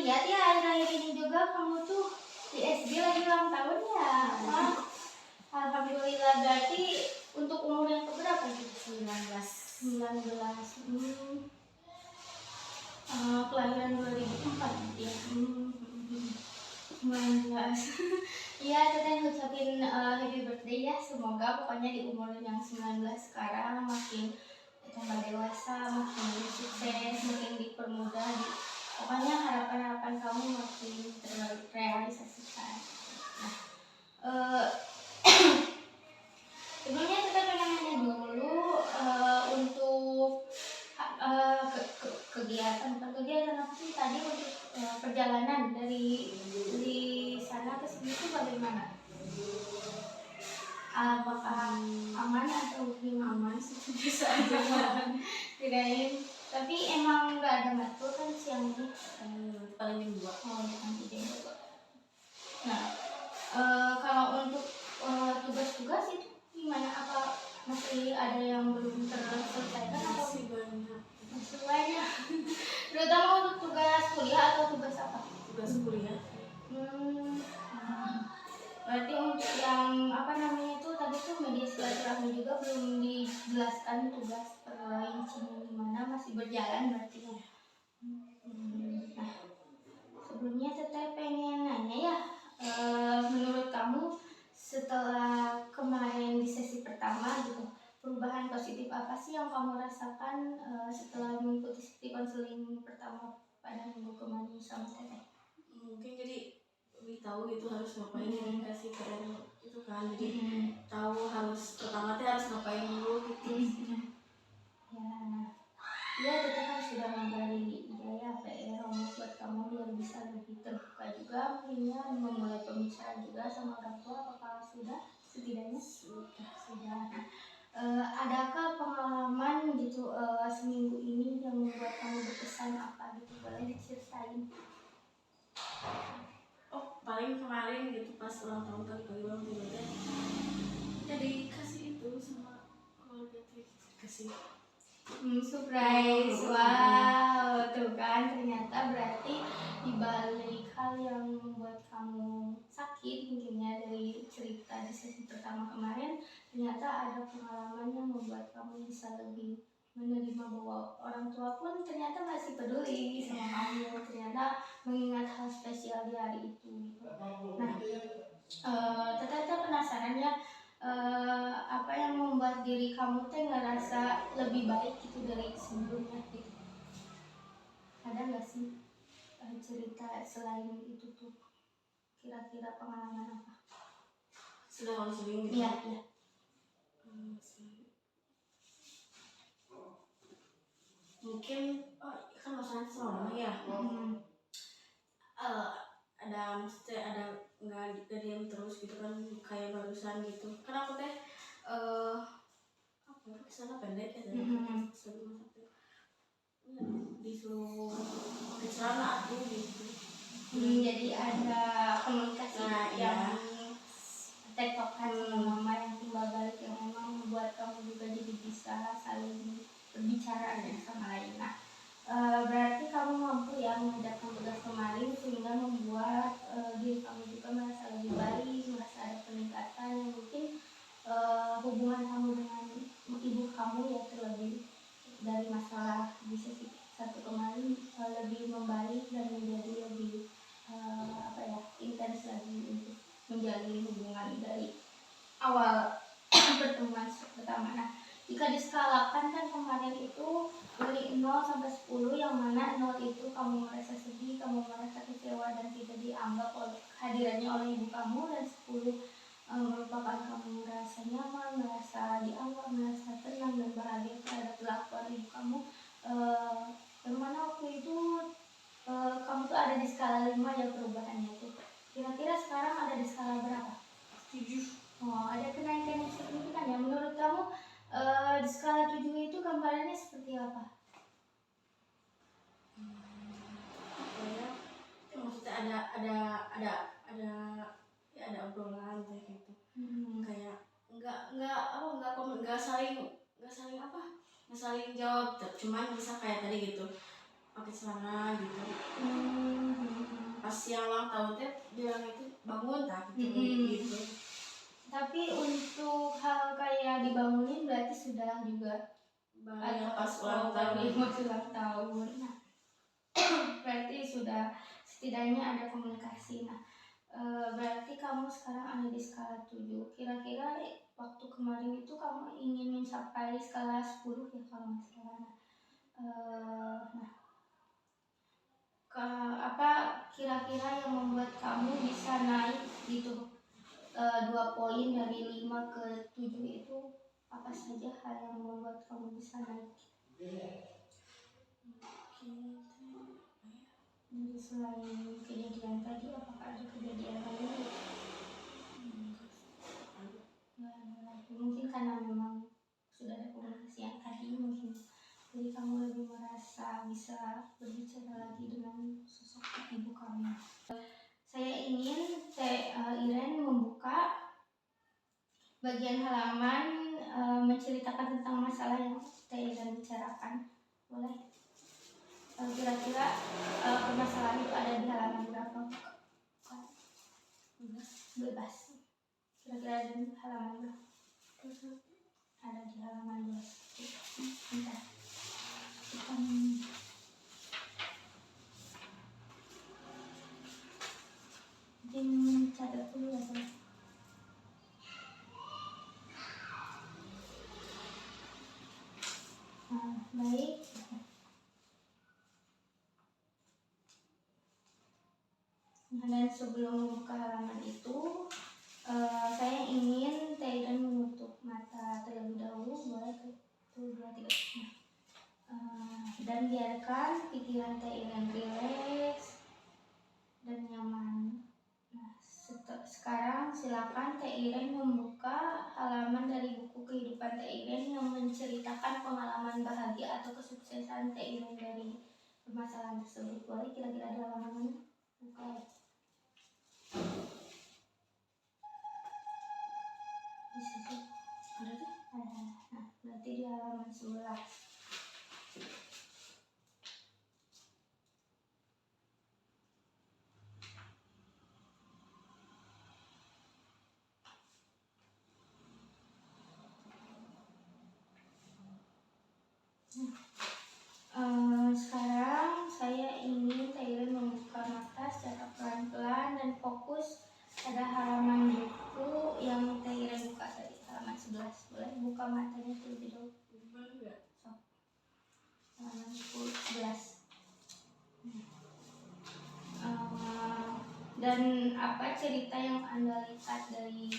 lihat ya akhir-akhir ini juga kamu tuh di SD lagi ulang tahun ya. Wah, alhamdulillah, berarti untuk umur yang keberapa itu? 19. Kelahiran 2004 gitu ya. 19. Iya, teteh ngucapin happy birthday ya. Semoga pokoknya di umur yang 19 sekarang makin tambah dewasa, makin sukses, makin dipermudah. Pokoknya harapan-harapan kamu makin terrealisasikan. Nah, sebelumnya kita pengen nanya dulu untuk kegiatan apa sih tadi untuk perjalanan dari sana ke sini itu bagaimana? Apakah aman atau gimana? Aman sih, bisa aja. Kirain, tapi emang nggak ada matkul kan siang ini? Paling jam 2. Oh, nanti jam 2. Nah, kalau untuk tugas-tugas itu gimana? Apa masih ada yang belum terselesaikan atau Masih banyak. masih banyak? Terutama untuk tugas kuliah atau tugas apa? Tugas kuliah. Berarti untuk yang apa namanya itu tadi tuh media silaturahmi juga belum dijelaskan tugas perincinya gimana, masih berjalan berarti ya. Nah, sebelumnya teteh pengen nanya ya, menurut kamu setelah kemarin di sesi pertama gitu, perubahan positif apa sih yang kamu rasakan setelah mengikuti sesi konseling pertama pada minggu kemarin sama teteh? Mungkin jadi lebih tahu gitu harus ngapain, dikasih keren itu kan, jadi tahu harus pertama harus ngapain dulu gitu. Ya kita kan sudah memberi ya PR buat kamu biar bisa lebih terbuka juga, mungkinnya memulai pembicaraan juga sama orang tua. Apakah sudah setidaknya? Sudah. Adakah pengalaman gitu seminggu ini yang membuat kamu berkesan apa gitu, boleh diceritain? Oh, paling kemarin gitu pas ulang tahun pagi-pagi bangun tidurnya jadi kasih itu sama keluarga tuh, kasih Surprise, wow, tuh kan ternyata berarti dibalik hal yang membuat kamu sakit mungkinnya dari cerita di sesi pertama kemarin, ternyata ada pengalaman yang membuat kamu bisa lebih menerima bahwa orang tua pun ternyata masih peduli sama kamu, ternyata mengingat hal spesial di hari itu. Nah, teteh penasaran ya, apa yang membuat diri kamu teh ngerasa lebih baik gitu dari sebelumnya gitu? Ada nggak sih cerita selain itu tuh, kira-kira pengalaman apa? sudah konseling gitu. Iya. Mungkin kan masalahnya sama ya. Ada maksudnya ada nggak diam terus gitu kan, kayak barusan gitu kan aku teh kesana pendek ya dari sebelum sampai disuruh pakai celana aku gitu. Jadi ada komunikasi yang tektokan sama mama yang timbal balik yang memang membuat kamu juga jadi bisa saling berbicara sama lain. Nah, berarti kamu mampu ya mengerjakan tugas kemarin sehingga membuat diri kamu juga merasa lebih baik, merasa ada peningkatan yang mungkin hubungan kamu dengan ibu kamu ya terlebih dari masalah di sesi satu kemarin lebih membaik dan menjadi lebih intens lagi untuk menjalin hubungan dari awal pertemuan pertama. Nah, jika diskalakan kan kemarin itu dari 0 sampai 10 yang mana 0 itu kamu merasa sedih, kamu merasa kecewa dan tidak dianggap oleh hadirannya oleh ibu kamu, dan 10 merupakan kamu merasa nyaman, merasa dianggap, merasa tenang dan bahagia terhadap kelakuan ibu kamu. Yang mana waktu itu kamu tuh ada di skala 5 ya perubahannya tuh. Kira-kira sekarang ada di skala berapa? 7. Oh, ada kenaikan yang signifikan ya. Menurut kamu di skala 7 itu gambarannya seperti apa? Maksudnya ada obrolan kayak gitu. Kayak nggak saling jawab, cuman bisa kayak tadi gitu pakai celana gitu. pas yang ulang tahun teh bilang itu bangun tak gitu gitu. Tapi untuk hal kayak dibangunin berarti sudah juga Banyak pas ulang tahun. pas ulang tahun. Nah, berarti sudah setidaknya ada komunikasi. Nah, berarti kamu sekarang ada di skala 7. Kira-kira waktu kemarin itu kamu ingin mencapai skala 10 ya kalau nggak salah. Nah, apa kira-kira yang membuat kamu bisa naik gitu 2 poin dari 5 ke 7 itu apa saja hal yang membuat kamu bisa naik? Jadi selain kejadian tadi, apakah ada kejadian lain? Nggak ada lagi. Mungkin karena memang sudah ada komunikasi yang tadi mungkin. Jadi kamu lebih merasa bisa berbicara lagi dengan sosok ibu kamu. Saya ingin Iren membuka bagian halaman menceritakan tentang masalah yang Iren bicarakan. Boleh? Kira-kira permasalahan itu ada di halaman berapa? Bebas. Kira-kira ada di halaman berapa? Ada di halaman 21. Bentar. Mungkin catat dulu ya teman. Baik. Nah, dan sebelum membuka halaman itu, saya ingin Iren menutup mata terlebih dahulu, boleh? 1, 2, 3. Dan biarkan pikiran Iren rileks dan nyaman. Nah, sekarang silakan Iren membuka halaman dari buku kehidupan Iren yang menceritakan pengalaman bahagia atau kesuksesan Iren dari permasalahan tersebut. Boleh kira-kira di halaman mana? Buka. Di situ ada tuh? Ada. Nah, berarti di halaman 11. Sekarang saya ingin Iren membuka mata secara pelan-pelan dan fokus pada halaman buku yang Iren buka tadi, halaman 11. Boleh buka matanya terlebih dahulu. Halaman 11. Dan apa cerita yang Anda lihat dari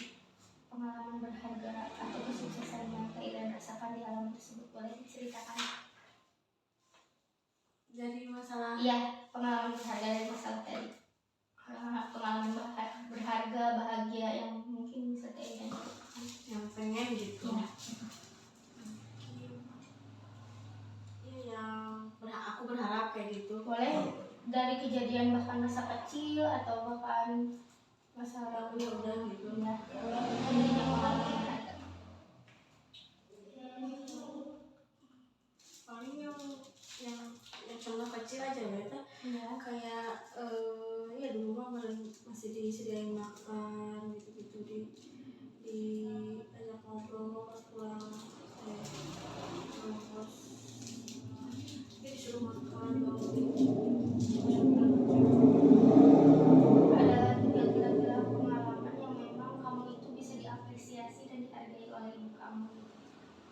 pengalaman berharga atau kesuksesan yang Iren rasakan di halaman tersebut? Boleh diceritakan? Dari masalah pengalaman berharga dari masalah tadi. Pengalaman berharga, bahagia yang mungkin bisa Iren yang pengen gitu. Yang aku berharap kayak gitu. Boleh dari kejadian bahkan masa kecil atau bahkan masa lalu udah gitu. Ya, intinya pengalaman berharga. Paling yang contoh kecil aja ya. Kayak ya dulu mah masih disediain makan gitu-gitu, diajak ngobrol pas pulang terus disuruh makan Ada kira-kira pengalaman yang memang kamu itu bisa diapresiasi dan dihargai oleh ibu kamu,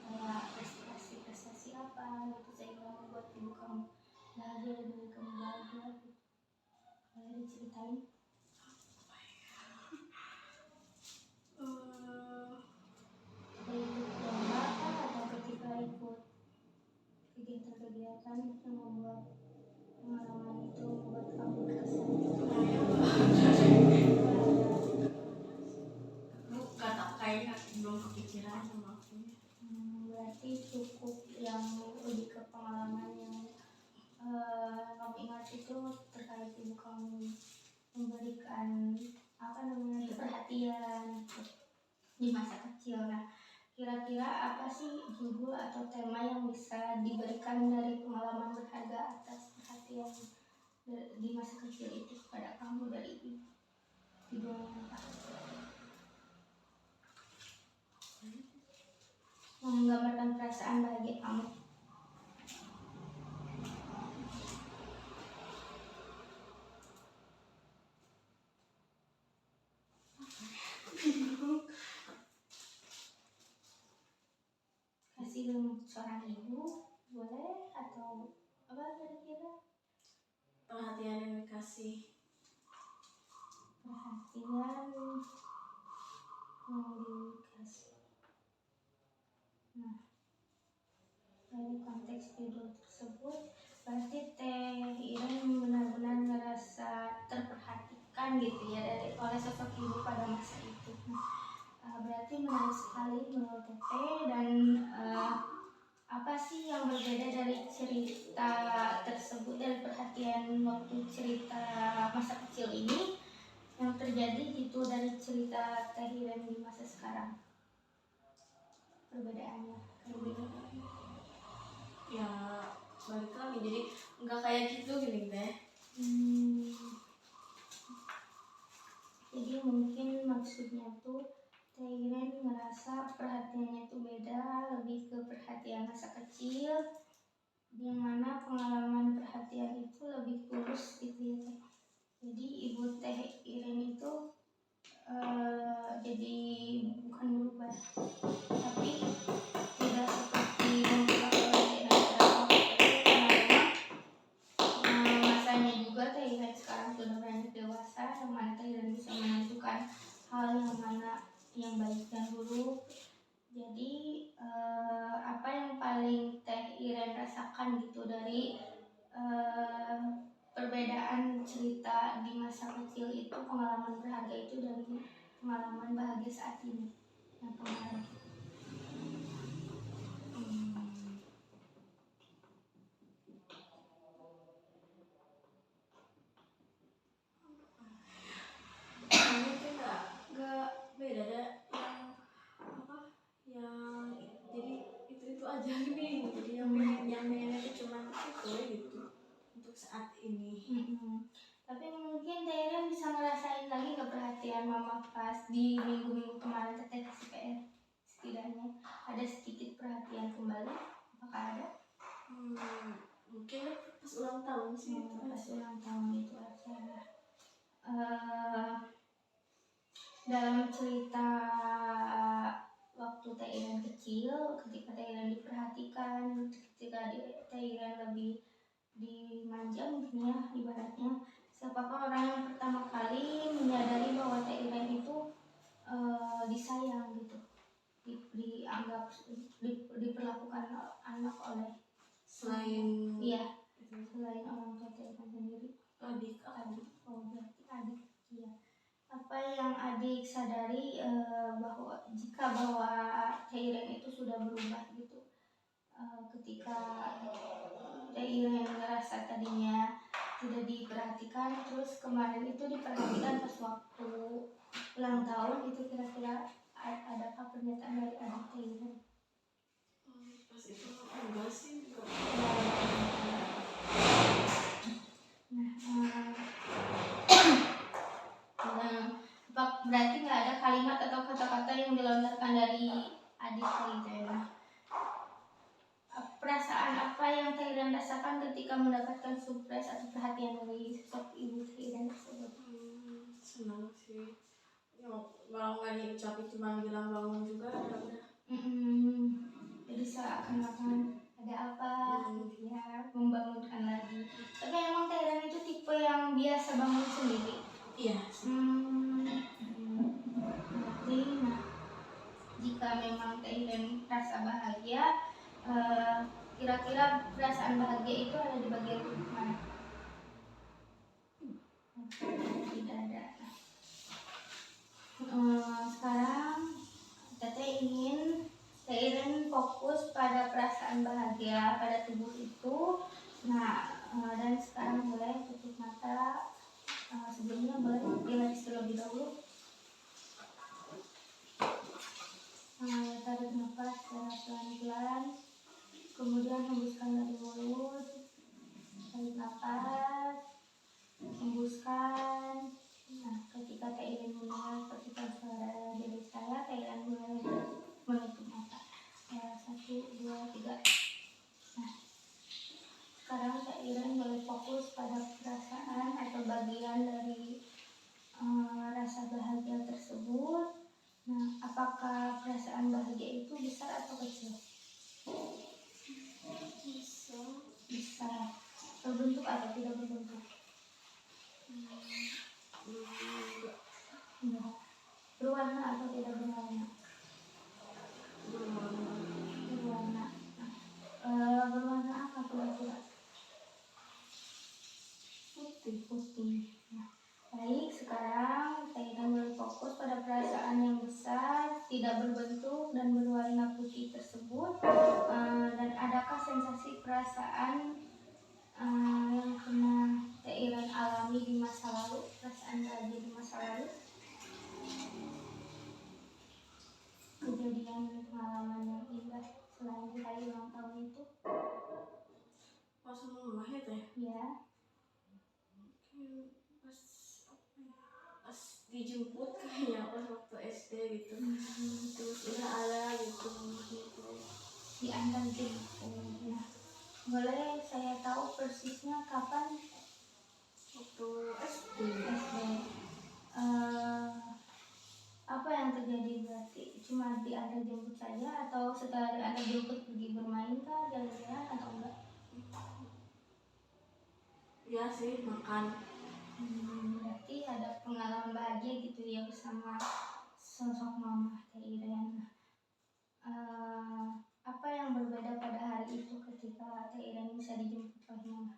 kayak prestasi apa gitu sehingga membuat ibu kamu bahagia dan diri kamu bahagia gitu. Boleh diceritain? Ikut lomba atau ketika ikut kegiatan-kegiatan yang membuat pengalaman itu membuat kamu berkesan? kayaknya belum kepikiran sama aku. Berarti cukup yang lebih ke pengalaman yang kamu ingat itu terkait ibu kamu memberikan perhatian di masa kecil. Nah, kira-kira apa sih judul atau tema yang bisa diberikan dari pengalaman berharga atas perhatian di masa kecil itu kepada kamu dari ibu yang menggambarkan perasaan bahagia kamu. Kasih seorang ibu boleh atau apa kira-kira? Perhatian yang dikasih. Perhatian yang dikasih. Nah, dari konteks judul tersebut berarti Teh Iren benar-benar ngerasa terperhatikan gitu ya oleh sosok ibu pada masa itu. Nah, berarti menarik sekali menurut Teteh. Dan apa sih yang berbeda dari cerita tersebut, dari perhatian waktu cerita masa kecil ini yang terjadi gitu dari cerita Teh Iren di masa sekarang? Perbedaannya kayak gitu. Ya balik lagi, jadi nggak kayak gitu gini Teh. Jadi mungkin maksudnya tuh Teh Iren ngerasa perhatiannya tuh beda, lebih ke perhatian masa kecil, yang mana pengalaman perhatian itu lebih tulus gitu ya Teh. Jadi ibu Teh Iren itu jadi bukan berubah, tapi tidak seperti membuka oleh dan waktu itu, karena memang masanya juga Teh Iren sekarang sudah beranjak dewasa, yang mana Teh Iren bisa menentukan hal yang mana yang baik dan buruk. Jadi apa yang paling Teh Iren rasakan gitu dari perbedaan cerita di masa kecil itu, pengalaman berharga itu dan pengalaman bahagia saat ini yang kemarin? Mungkin nggak beda ada yang apa yang jadi itu aja nih, jadi yang pengen itu cuma itu gitu untuk saat ini. Tapi mungkin Teh Iren bisa ngerasain lagi nggak perhatian mama pas di minggu-minggu kemarin Teteh kasih PR? Setidaknya ada sedikit perhatian kembali, apakah ada? Mungkin pas ulang tahun sih itu Pas ulang tahun itu aja. Dalam cerita waktu Teh Iren kecil, ketika Teh Iren diperhatikan, ketika Teh Iren lebih dimanja mungkin ya ibaratnya, siapakah orang yang pertama kali menyadari bahwa Teh Iren itu disayang gitu, dianggap, diperlakukan anak oleh selain iya selain orang tua Teh Iren sendiri? adik. Oh berarti adik. Iya. Apa yang adik sadari bahwa Teh Iren itu sudah berubah gitu, ketika Teh Iren ngerasa tadinya tidak diperhatikan, terus kemarin itu diperhatikan pas waktu ulang tahun itu, kira-kira adakah pernyataan dari adik Teh Iren? Pas itu enggak sih, enggak. Berarti nggak ada kalimat atau kata-kata yang dilontarkan dari adik Teh Iren. Perasaan apa yang Teh Iren rasakan ketika mendapatkan surprise atau perhatian dari sosok ibu Teh Iren tersebut? Senang sih. Kalau nggak diucapin cuma bilang bangun juga udah. Jadi seakan-akan ada apa gitu ya, membangunkan lagi. Tapi emang Teh Iren itu tipe yang biasa bangun sendiri? Iya. Berarti jika memang Teh Iren rasa bahagia, kira-kira perasaan bahagia itu ada di bagian mana? Tidak ada. Sekarang Teteh ingin Teh Iren fokus pada perasaan bahagia pada tubuh itu. Dan sekarang boleh tutup mata. Sebelumnya boleh relax terlebih dahulu. Tarik nafas secara pelan-pelan, kemudian hembuskan dari mulut. Tarik nafas, embuskan. Nah, ketika Teh Iren mendengar petikan suara dari saya, Teh Iren mulai menutup mata. 1, 2, 3. Nah, sekarang Teh Iren mulai fokus pada perasaan atau bagian dari rasa bahagia tersebut. Nah, apakah perasaan bahagia itu besar atau kecil? Besar. Berbentuk atau tidak berbentuk? Enggak. Berwarna atau tidak berwarna? Berwarna. Berwarna apa kira-kira? Putih. Nah, baik, sekarang Teh Iren mulai fokus pada perasaan yang besar, tidak berbentuk dan berwarna putih tersebut. Dan adakah sensasi perasaan yang pernah Teh Iren alami di masa lalu, perasaan bahagia di masa lalu? Kejadian pengalaman yang indah selain di hari ulang tahun itu? Pas rumah ya Teh? Ya. Pas dijemput kayaknya pas waktu SD gitu. Terus udah ada gitu. Diantar jemput. Nah, boleh saya tahu persisnya kapan? Waktu SD. Apa yang terjadi berarti? Cuma diantar jemput saja atau setelah diantar jemput pergi bermain kah, jalan-jalan atau enggak? Ya sih, makan. Berarti ada pengalaman bahagia gitu ya bersama sosok mama Teh Iren. Apa yang berbeda pada hari itu ketika Teh Iren bisa dijemput oleh mama?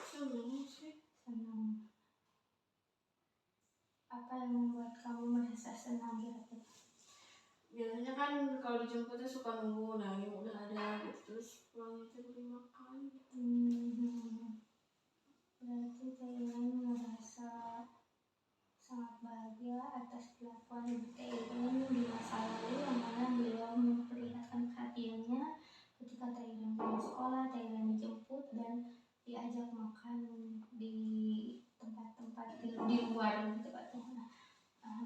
Seneng sih. Senang. Apa yang membuat kamu merasa senang kira-kira? Biasanya kan kalau dijemputnya suka nunggu, nah ini udah ada gitu. Terus pulang itu beli makan. Berarti Teh Iren merasa sangat bahagia atas kelakuan Ibu Teh Iren di masa lalu, yang mana beliau memperlihatkan perhatiannya ketika Teh Iren pulang sekolah, Teh Iren dijemput dan diajak makan di tempat-tempat di luar gitu Pak.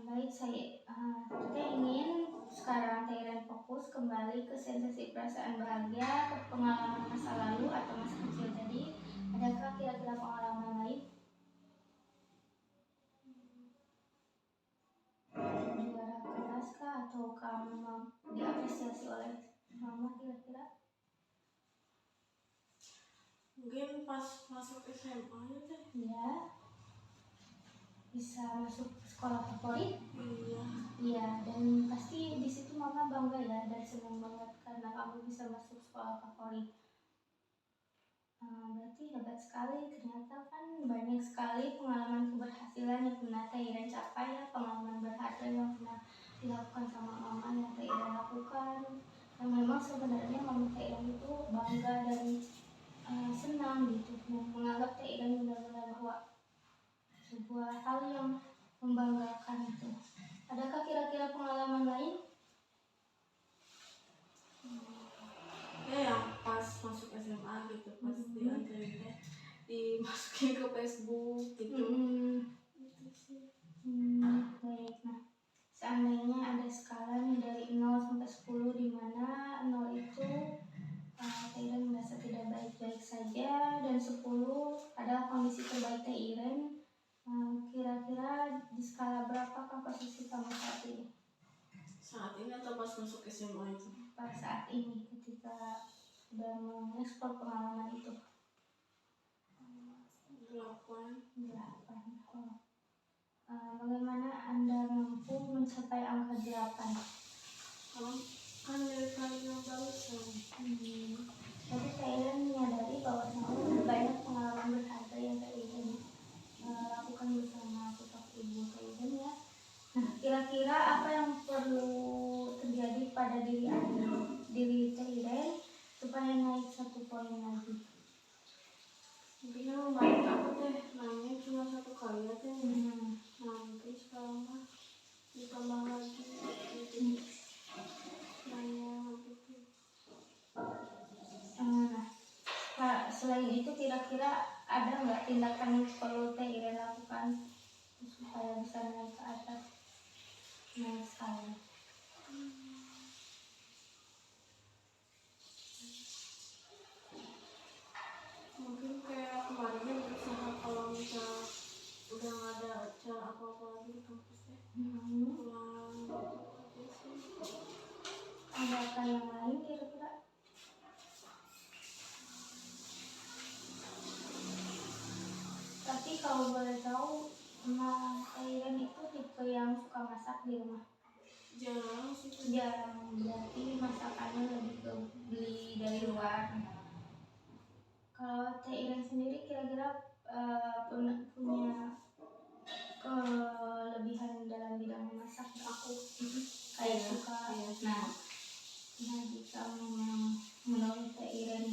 Baik, kita ingin sekarang Teh Iren fokus kembali ke sensasi perasaan bahagia, ke pengalaman masa lalu atau masa kecil tadi. Adakah kira-kira pengalaman lain? Juara kelas kah atau kamu diapresiasi oleh mama kira-kira? Mungkin pas masuk SMA ya Teh. Ya. Bisa masuk sekolah favorit? Iya, dan pasti di situ mama bangga ya dan senang banget karena kamu bisa masuk sekolah favorit. Berarti hebat sekali, ternyata kan banyak sekali pengalaman keberhasilan yang pernah Teh Iren capai ya, pengalaman berharga yang pernah dilakukan sama mama yang Teh Iren lakukan. Yang memang sebenarnya mama Teh Iren itu bangga dan senang gitu, dan menganggap Teh Iren benar-benar bahwa sebuah hal yang membanggakan itu. Adakah kira-kira pengalaman lain? Yang pas masuk SMA gitu, pas diantarin Teh dimasukin ke Facebook gitu. Gitu sih. Baik, nah seandainya ada skala nih dari 0 sampai 10, di mana 0 itu Teh Iren merasa tidak baik-baik saja dan 10 adalah kondisi terbaik Teh Iren. Kira-kira di skala berapakah posisi kamu saat ini? Saat ini atau pas masuk SMA itu? Pas saat ini ketika sudah mengeksplor pengalaman itu. 8. Bagaimana Anda mampu mencapai angka 8? Kan dari kali yang barusan. Tapi Teh Iren menyadari bahwa lebih banyak pengalaman berharga yang Teh Iren lakukan bersama sosok ibu Teh Iren ya. Nah, kira-kira apa yang perlu terjadi pada diri Teh Iren supaya naik 1 poin lagi? Mungkin yang baik aku Teh nanya cuma 1 kali ya Teh. Nanti sekarang mah ditambah lagi gitu. Nanya gitu. Nah, selain itu kira-kira ada nggak tindakan yang perlu Teh Iren lakukan supaya bisa naik ke atas, naik skala? Mungkin kayak kemarinnya berusaha kalau misal udah nggak ada acara apa-apa lagi di kampusnya pulang gitu aja sih. Ada apa yang lain kira-kira? Tapi kalau boleh tahu, Teh Iren itu tipe yang suka masak di rumah? Jarang sih. Jarang, berarti masakannya lebih ke beli dari luar. Kalau Teh Iren sendiri kira-kira punya kelebihan dalam bidang memasak? Aku Kayak Iya, suka. iya. Nah jika memang menurut Teh Iren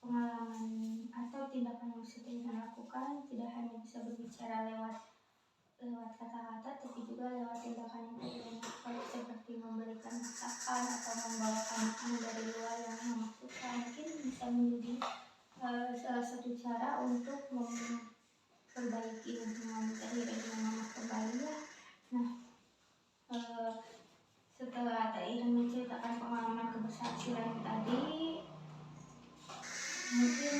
pengalaman atau tindakan yang bisa Teh Iren lakukan tidak hanya bisa berbicara lewat kata-kata, tapi juga lewat tindakan yang Teh Iren lakukan, seperti memberikan masakan atau membawakan makanan dari luar yang memasukkan, mungkin bisa menjadi salah satu cara untuk memperbaiki hubungan Teh Iren dengan mama kembali ya. Nah, setelah Teh Iren menceritakan pengalaman keberhasilan tadi, mungkin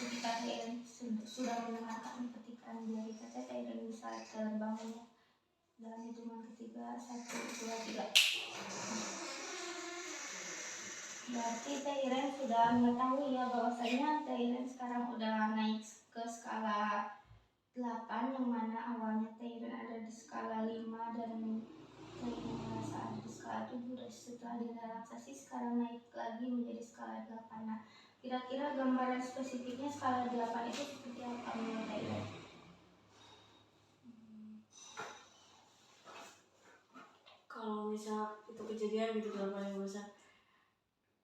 ketika Teh Iren sudah mendengarkan petikan dari Teh Iren bisa terbangun ya dalam hitungan ketiga, 1, 2, 3. Berarti Teh Iren sudah mengetahui ya bahwasanya Teh Iren sekarang udah naik ke skala 8, yang mana awalnya Teh Iren ada di skala 5 dan Teh Iren merasa ada di skala 7, dan setelah direlaksasi sekarang naik lagi menjadi skala 8. Nah, kira-kira gambaran spesifiknya skala 8 itu seperti apa menurut Teh Iren? Kalau misal itu kejadian gitu dalam paling besar,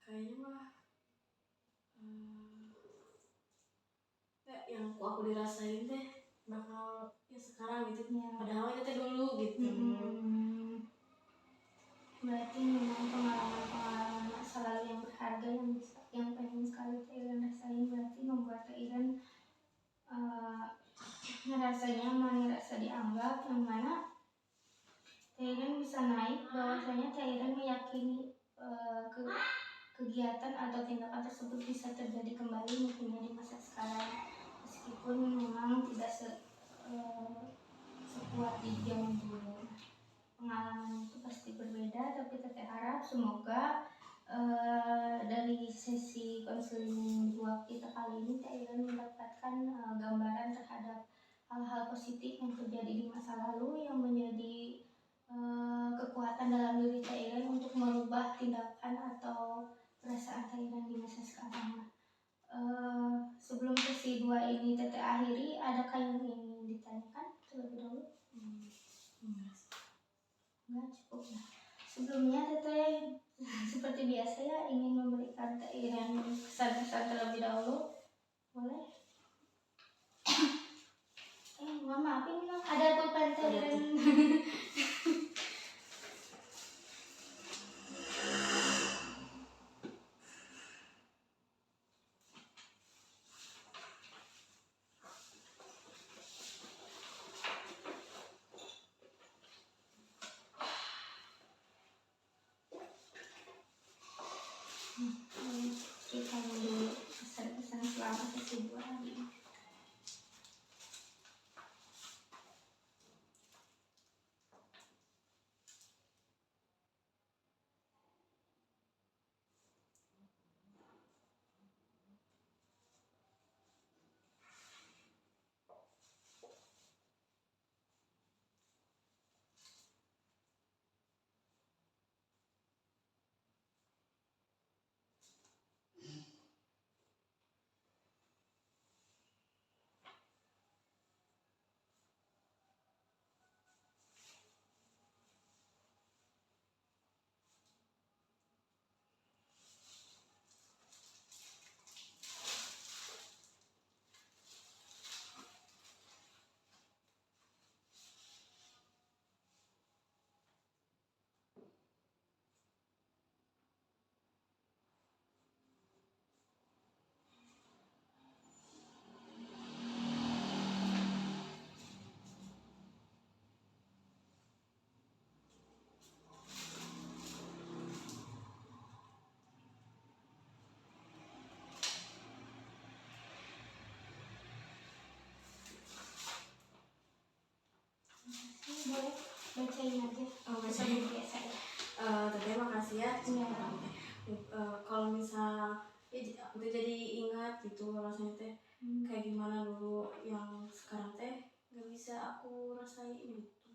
kayaknya mah yang aku dirasain teh bakal ya sekarang gitu Ya. padahal itu teh dulu gitu. Berarti memang pengalaman masa lalu yang berharga yang pengen sekali Teh Iren rasain, berarti membuat Teh Iren ngerasa nyaman, ngerasa dianggap, yang mana Teh Iren bisa naik bahwasanya Teh Iren meyakini kegiatan atau tindakan tersebut bisa terjadi kembali mungkin di masa sekarang, meskipun memang tidak sekuat di zaman dulu. Pengalaman itu pasti berbeda, tapi Teteh harap semoga dari sesi konseling 2 kita kali ini Teh Iren mendapatkan gambaran terhadap hal-hal positif yang terjadi di masa lalu yang menjadi kekuatan dalam diri Teh Iren untuk merubah tindakan atau perasaan Teh Iren di masa sekarang. Sebelum sesi 2 ini Teteh akhiri, adakah yang ingin ditanyakan terlebih dahulu? Enggak, cukup ya. Sebelumnya Teteh seperti biasa ya ingin memberikan Teh Iren kesan-kesan terlebih dahulu. Boleh? Mohon maaf ini ada pulpen Teh Iren. Kita dulu pesan-pesan selama sesi 2 hari ini. bacain aja. Oh, Bisa bacain. biasa ya. Teteh makasih ya. Iya. Kalau misal ya, aku tuh jadi ingat gitu rasanya teh kayak gimana dulu yang sekarang teh nggak bisa aku rasain gitu.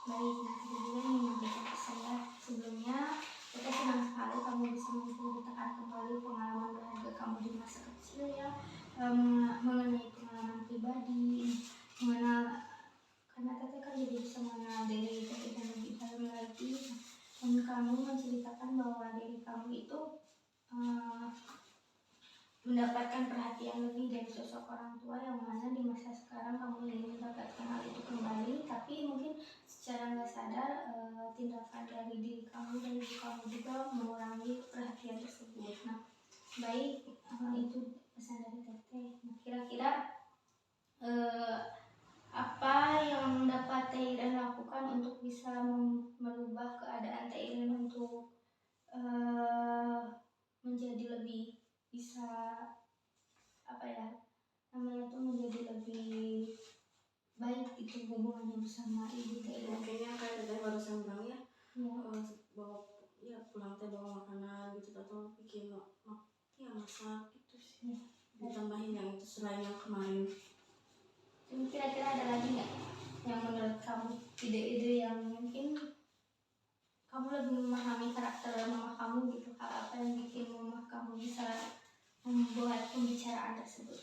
Baik, nah kita juga ingin menyampaikan pesan ya. Sebelumnya kita senang sekali kamu bisa menceritakan kembali pengalaman berharga kamu di masa kecil ya, mengenai pengalaman pribadi, mengenal, karena teteh kan jadi bisa mengenal diri teteh dan lebih dalam lagi. Dan kamu menceritakan bahwa diri kamu itu eh, mendapatkan perhatian lebih dari sosok orang tua, yang mana di masa sekarang kamu ingin mendapatkan hal itu kembali, tapi mungkin secara nggak sadar tindakan dari diri kamu dan ibu kamu juga mengurangi perhatian tersebut. Nah, baik, itu pesan dari teteh. Nah, kira-kira apa yang dapat Teh Iren lakukan untuk bisa merubah keadaan Teh Iren untuk menjadi lebih bisa, apa ya namanya tuh, menjadi lebih baik itu hubungannya bersama ibu Teh Iren? Kayaknya kayak teteh barusan bilang ya, Ya. bawa ya pulang teh bawa makanan gitu atau bikin ya masak gitu sih. Ditambahin yang itu selain yang kemarin. Kira-kira ada lagi nggak yang menurut kamu ide-ide yang mungkin kamu lebih memahami karakter mama kamu gitu, hal apa yang bikin mama kamu bisa membuat pembicaraan tersebut?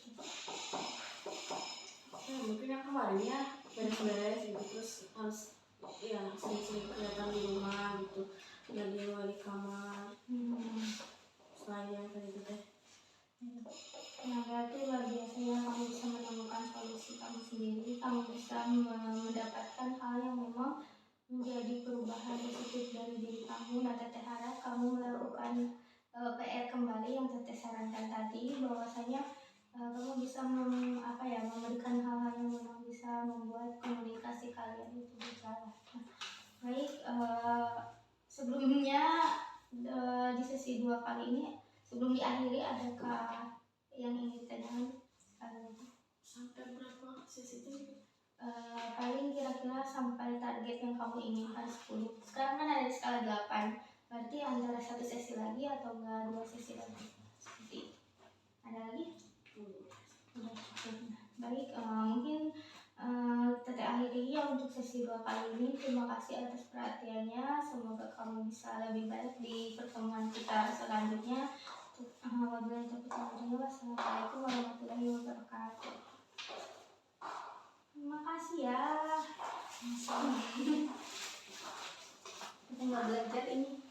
Mungkin yang kemarin ya beres-beres gitu, terus harus ya sering-sering kelihatan di rumah gitu, nggak di luar di kamar. Selain yang tadi itu teh. Nah, berarti luar biasa ya, kamu bisa menemukan solusi kamu sendiri, kamu bisa mendapatkan hal yang memang menjadi perubahan positif dari diri kamu. Nah, teteh harap kamu melakukan PR kembali yang teteh sarankan tadi, bahwasanya kamu bisa memberikan hal-hal yang memang bisa membuat komunikasi kalian itu berjalan. Nah, baik, sebelumnya di sesi 2 kali ini, sebelum diakhiri, adakah yang ingin ditanyakan? Sampai berapa sesi itu? Paling kira-kira sampai target yang kamu inginkan 10. Sekarang kan ada di skala 8, berarti antara 1 sesi lagi atau enggak 2 sesi lagi, seperti itu. Ada lagi? Udah cukup. Nah, baik, mungkin teteh akhiri ya untuk sesi 2 kali ini. Terima kasih atas perhatiannya, semoga kamu bisa lebih baik di pertemuan kita selanjutnya. Wabillahi taufiq wal hidayah. Wassalamualaikum warahmatullahi wabarakatuh. Terima kasih ya. Kita nggak belajar ini.